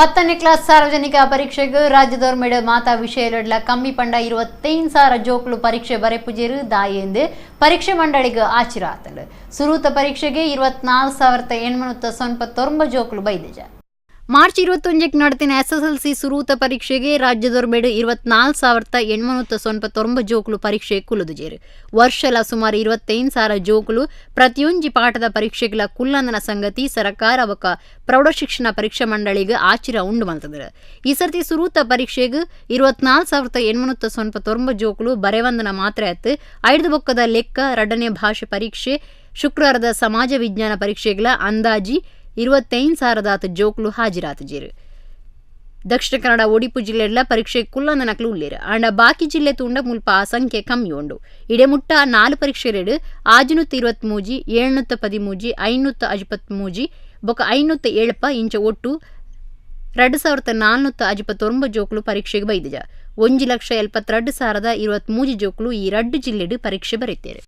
10ನೇ class ಸಾರ್ವಜನಿಕ ಪರೀಕ್ಷೆಗೆ ರಾಜ್ಯದವರ್ಮೆಡ ಮಾತಾ ವಿಷಯಗಳ ಕಮ್ಮಿ ಪಂಡ 25,000 ಜೋಕ್ಲು ಪರೀಕ್ಷೆ ಬರೆಪುಜೇರು ದಾಯೆಂದು ಪರೀಕ್ಷೆ ಮಂಡಳಿಗೆ ಆಚಿರಾತಲು ಸುರೂತ ಪರೀಕ್ಷೆಗೆ 24,899 ಜೋಕ್ಲು ಬೈದೆಜ. ಮಾರ್ಚ್ 21ಕ್ಕೆ ನಡೆದಿನ SSLC ಸುರೂತ ಪರೀಕ್ಷೆಗೆ ರಾಜ್ಯದವರ್ಮೆಡು 24,899 ಜೋಕ್ಲು ಪರೀಕ್ಷೆ ಕುಲುದುಜೇರು. ವರ್ಷಲ ಸುಮಾರು 25,000 ಜೋಕ್ಲು ಪ್ರತಿಯೊಂಜಿ ಪಾಠದ ಪರೀಕ್ಷೆಗಳ ಕುಲ್ಲಂದನ ಸಂಗತಿ ಸರ್ಕಾರ ಅವಕ ಪ್ರೌಢಶಿಕ್ಷಣ ಪರೀಕ್ಷಾ ಮಂಡಳಿಗೆ ಆಚಿರ ಉಂಡು ಮಲ್ತದರು. ಈ ಸರ್ತಿ ಸುರೂತ ಪರೀಕ್ಷೆಗೆ 24,899 ಜೋಕ್ಲು ಬರೆವಂದನ ಮಾತ್ರ ಎತ್ತು 5 ಬೊಕ್ಕದ ಲೆಕ್ಕ 2ನೇ ಭಾಷೆ ಪರೀಕ್ಷೆ ಶುಕ್ರವಾರದ ಸಮಾಜ ವಿಜ್ಞಾನ ಪರೀಕ್ಷೆಗಳ ಅಂದಾಜಿ 25,000 ಜೋಕ್ಲು ಹಾಜಿರಾತುಜೇರು. ದಕ್ಷಿಣ ಕನ್ನಡ ಒಡಿಪು ಜಿಲ್ಲೆಡ್ಲ ಪರೀಕ್ಷೆ ಕುಲ್ಲಂದನಕ್ಲು ಉಳ್ಳೇರು ಅಂಡ ಬಾಕಿ ಜಿಲ್ಲೆ ತೂಂಡ ಮುಲ್ಪ ಆ ಸಂಖ್ಯೆ ಕಮ್ಮಿ ಉಂಡು. ಇಡೆ ಮುಟ್ಟ 4 ಪರೀಕ್ಷೆರೆಡು 623 713 553 ಬೊಕ 507 ಇಂಚ ಒಟ್ಟು 2,459 ಜೋಕ್ಲು ಪರೀಕ್ಷೆಗೆ ಬೈದಿಜ. 1,72,023 ಜೋಕ್ಲು ಈ 2 ಜಿಲ್ಲೆಡು ಪರೀಕ್ಷೆ ಬರೀತೇರು.